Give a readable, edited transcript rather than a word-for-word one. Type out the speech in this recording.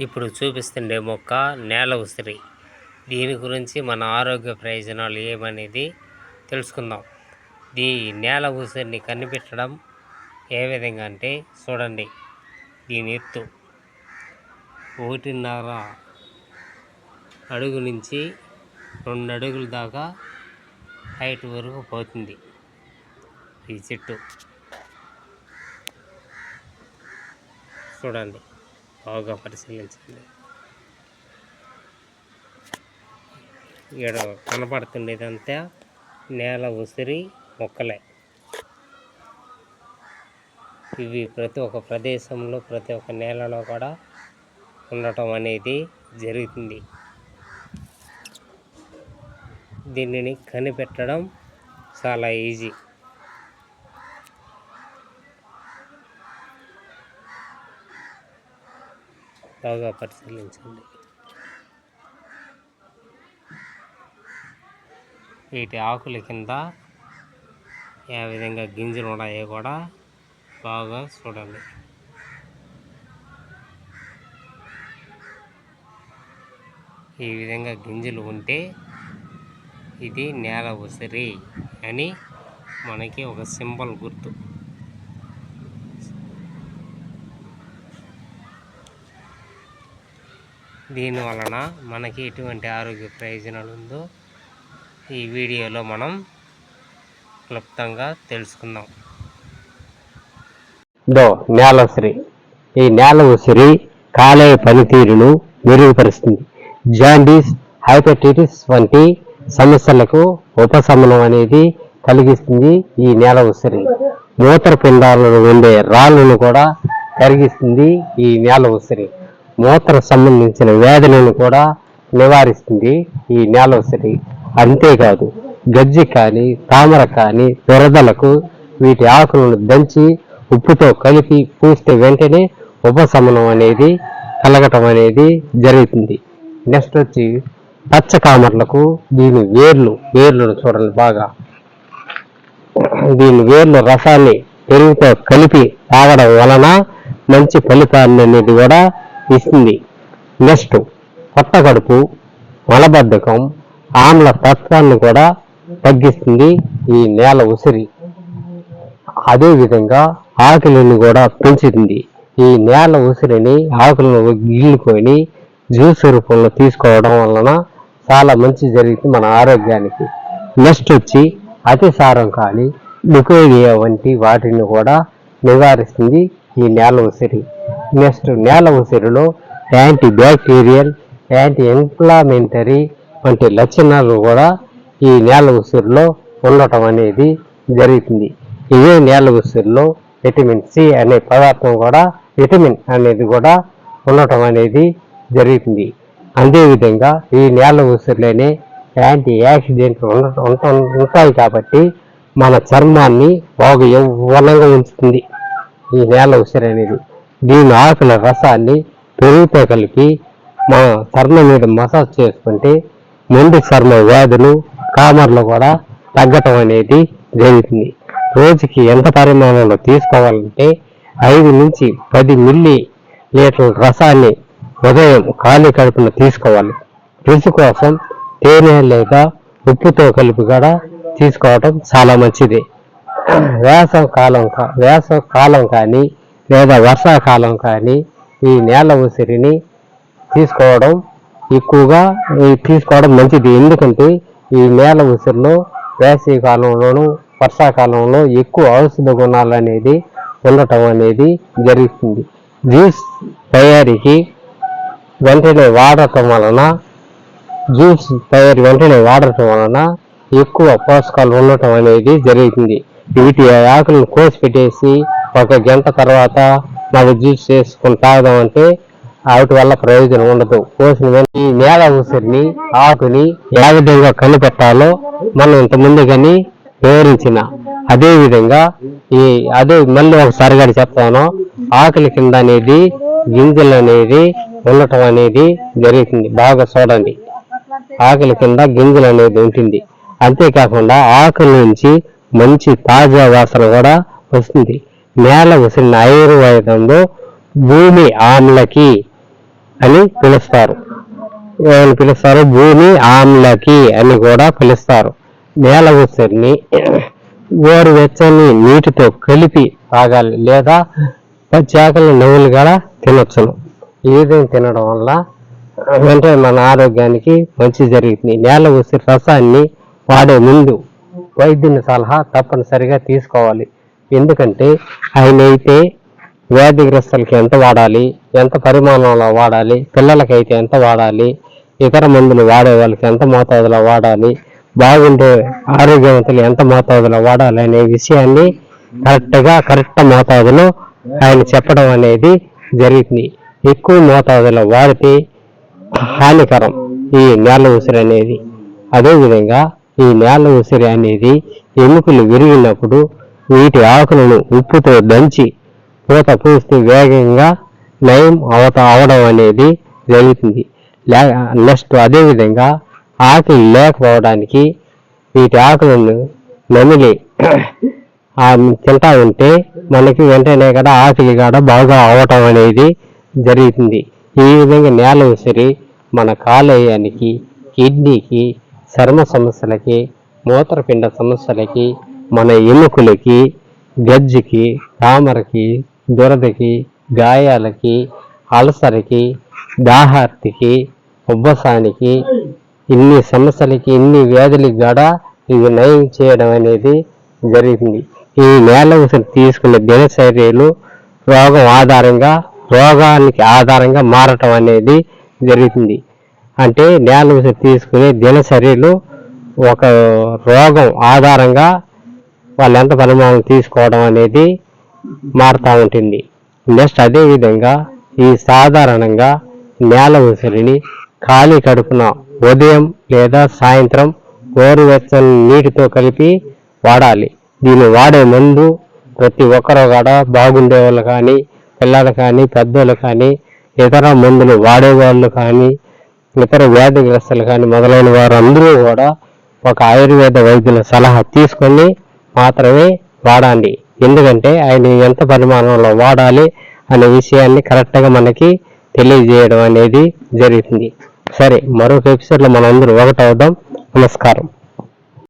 ఇప్పుడు చూపిస్తుండే మొక్క నేల ఉసిరి. దీని గురించి మన ఆరోగ్య ప్రయోజనాలు ఏమనేది తెలుసుకుందాం. నేల ఉసిరిని కనిపెట్టడం ఏ విధంగా అంటే చూడండి. దీని ఎత్తు 1.5 అడుగు నుంచి 2 అడుగుల దాకా హైట్ వరకు పోతుంది ఈ చెట్టు. చూడండి, బాగా పరిశీలించండి. ఇక్కడ కనపడుతుండేదంతా నేల ఉసిరి మొక్కలే. ఇవి ప్రతి ఒక్క ప్రదేశంలో, ప్రతి ఒక్క నేలలో కూడా ఉండటం అనేది జరుగుతుంది. దీనిని కనిపెట్టడం చాలా ఈజీ. బాగా పరిశీలించండి. వీటి ఆకుల కింద ఏ విధంగా గింజలు ఉన్నాయో కూడా బాగా చూడండి. ఈ విధంగా గింజలు ఉంటే ఇది నేల ఉసిరి అని మనకి ఒక సింబల్ గుర్తు. దీని వలన మనకి ఎటువంటి ఆరోగ్య ప్రయోజనాలు ఉందో ఈ వీడియోలో మనం క్లుప్తంగా తెలుసుకుందాం. నేల ఉసిరి. ఈ నేల ఉసిరి కాలేయ పనితీరును మెరుగుపరుస్తుంది. జాండీస్, హెపటైటిస్ వంటి సమస్యలకు ఉపశమనం అనేది కలిగిస్తుంది ఈ నేల ఉసిరి. మూత్రపిండాలలో ఉండే రాళ్ళను కూడా కరిగిస్తుంది ఈ నేల ఉసిరి. మూత్ర సంబంధించిన వ్యాధులను కూడా నివారిస్తుంది ఈ నేల ఉసిరి. అంతేకాదు, గజ్జి కానీ, తామర కానీ, దురదలకు వీటి ఆకులను దంచి ఉప్పుతో కలిపి పూస్తే వెంటనే ఉపశమనం అనేది కలగటం అనేది జరుగుతుంది. నెక్స్ట్ వచ్చి పచ్చ కామర్లకు దీని వేర్లను చూడండి బాగా. దీని వేర్ల రసాన్ని పెరుగుతో కలిపి తాగడం వలన మంచి ఫలితాన్ని అనేది కూడా ఇస్తుంది. నెక్స్ట్ పొట్ట కడుపు, మలబద్ధకం, ఆమ్ల తత్వాన్ని కూడా తగ్గిస్తుంది ఈ నేల ఉసిరి. అదేవిధంగా ఆకలిని కూడా పెంచుతుంది. ఈ నేల ఉసిరిని ఆకులను గిల్లుకొని జ్యూస్ రూపంలో తీసుకోవడం వలన చాలా మంచి జరుగుతుంది మన ఆరోగ్యానికి. నెక్స్ట్ వచ్చి అతిసారం కానీ, లుకేమియా వంటి వాటిని కూడా నివారిస్తుంది ఈ నేల ఉసిరి. నెక్స్ట్ నేల ఉసిరిలో యాంటీ బ్యాక్టీరియల్, యాంటీ ఇన్ఫ్లామేటరీ వంటి లక్షణాలు కూడా ఈ నేల ఉసిరిలో ఉండటం అనేది జరుగుతుంది. ఇవే నేల ఉసిరిలో విటమిన్ సి అనే పదార్థం కూడా, విటమిన్ అనేది కూడా ఉండటం అనేది జరుగుతుంది. అదేవిధంగా ఈ నేల ఉసిరిలోనే యాంటీ యాక్సిడెంట్లు ఉంటాయి కాబట్టి మన చర్మాన్ని బాగా యవ్వనంగా ఉంచుతుంది ఈ నేల ఉసిరి అనేది. దీని ఆకుల రసాన్ని పెరుగుతో కలిపి మన చర్మం మీద మసాజ్ చేసుకుంటే మొండి చర్మ వ్యాధులు, కామర్లు కూడా తగ్గటం అనేది జరుగుతుంది. రోజుకి ఎంత పరిమాణంలో తీసుకోవాలంటే 5 నుంచి 10 మిల్లీ లీటర్ల రసాన్ని ఉదయం ఖాళీ కడుపులో తీసుకోవాలి. రుచి కోసం తేనె లేదా ఉప్పుతో కలిపి కూడా తీసుకోవటం చాలా మంచిది. వేసవి కాలం కానీ లేదా వర్షాకాలం కానీ ఈ నేల ఉసిరిని తీసుకోవడం మంచిది. ఎందుకంటే ఈ నేల ఉసిరిలో వేసవి కాలంలోనూ వర్షాకాలంలో ఎక్కువ ఔషధ గుణాలు అనేది ఉండటం అనేది జరుగుతుంది. జ్యూస్ తయారీకి వెంటనే వాడటం వలన ఎక్కువ పోషకాలు ఉండటం అనేది జరుగుతుంది. వీటి ఆకులను కోసి పెట్టేసి 1 గంట తర్వాత మనం జ్యూస్ చేసుకుని తాగదామంటే వాటి వల్ల ప్రయోజనం ఉండదు. కోసిన ఈ నేల ఉసిరిని ఆకుని ఏ విధంగా కనిపెట్టాలో మనం ఇంతకుముందు కానీ వివరించిన. అదేవిధంగా మళ్ళీ ఒకసారిగా చెప్తాను. ఆకుల కింద అనేది గింజలు అనేది ఉండటం అనేది జరుగుతుంది. బాగా చూడండి, ఆకుల కింద గింజలు అనేది ఉంటుంది. అంతేకాకుండా ఆకుల నుంచి మంచి తాజా వాసన కూడా వస్తుంది. నేల ఉసిరిని ఆయుర్వేదంలో భూమి ఆమ్లకి అని పిలుస్తారు. ఏమని పిలుస్తారు? భూమి ఆమ్లకి అని కూడా పిలుస్తారు. నేల ఉసిరిని గోరువెచ్చని నీటితో కలిపి తాగాలి, లేదా పచ్చాకలి నవ్వులు కూడా తినొచ్చును. ఈ విధంగా తినడం వల్ల వెంటనే మన ఆరోగ్యానికి మంచి జరుగుతుంది. నేల ఉసిరి రసాన్ని వాడే ముందు వైద్యుని సలహా తప్పనిసరిగా తీసుకోవాలి. ఎందుకంటే ఆయన అయితే వ్యాధిగ్రస్తులకి ఎంత వాడాలి, ఎంత పరిమాణంలో వాడాలి, పిల్లలకైతే ఎంత వాడాలి, ఇతర మందులు వాడే వాళ్ళకి ఎంత మోతాదులో వాడాలి, బాగుండే ఆరోగ్యవంతులు ఎంత మోతాదులో వాడాలి అనే విషయాన్ని కరెక్ట్ మోతాదులో ఆయన చెప్పడం అనేది జరుగుతుంది. ఎక్కువ మోతాదులో వాడితే హానికరం ఈ నేల ఉసిరి అనేది. అదేవిధంగా ఈ నేల ఉసిరి అనేది ఎముకలు విరిగినప్పుడు వీటి ఆకులను ఉప్పుతో దంచి పూత పూస్తే వేగంగా నయం అవడం అనేది జరుగుతుంది. నెక్స్ట్ అదేవిధంగా ఆకులు లేకపోవడానికి వీటి ఆకులను నమిలి తింటా ఉంటే మనకి వెంటనే కూడా ఆకలి కూడా బాగా అవటం అనేది జరుగుతుంది. ఈ విధంగా నేల ఉసిరి మన కాలేయానికి, కిడ్నీకి, చర్మ సమస్యలకి, మూత్రపిండ సమస్యలకి, మన ఎముకలకి, గజ్జికి, తామరకి, దురదకి, గాయాలకి, అల్సర్కి, దాహార్తికి, ఉబ్బసానికి, ఇన్ని సమస్యలకి, ఇన్ని వ్యాధులకి కూడా ఇవి నయం చేయడం అనేది జరుగుతుంది. ఈ నేల ఉసిరి తీసుకునే దినచర్యలు రోగానికి ఆధారంగా మారటం అనేది జరుగుతుంది. అంటే నేల ఉసిరి తీసుకునే దినచర్యలు ఒక రోగం ఆధారంగా వాళ్ళు ఎంత పరిమాణం తీసుకోవడం అనేది మారుతూ ఉంటుంది. నెక్స్ట్ అదేవిధంగా ఈ సాధారణంగా నేల ఉసిరిని ఖాళీ కడుపున ఉదయం లేదా సాయంత్రం గోరువెచ్చని నీటితో కలిపి వాడాలి. దీన్ని వాడే ముందు ప్రతి ఒక్కరు కూడా బాగుండే వాళ్ళు కానీ, పిల్లలు కానీ, పెద్దోళ్ళు కానీ, ఇతర మందులు వాడేవాళ్ళు కానీ, ఇతర వ్యాధిగ్రస్తులు కానీ మొదలైన వారు అందరూ కూడా ఒక ఆయుర్వేద వైద్యుల సలహా తీసుకొని మాత్రమే వాడండి. ఎందుకంటే ఆయన ఎంత పరిమాణంలో వాడాలి అనే విషయాన్ని కరెక్ట్గా మనకి తెలియజేయడం అనేది జరుగుతుంది. సరే, మరొక ఎపిసోడ్లో మనం అందరూ ఒకటవుదాం. నమస్కారం.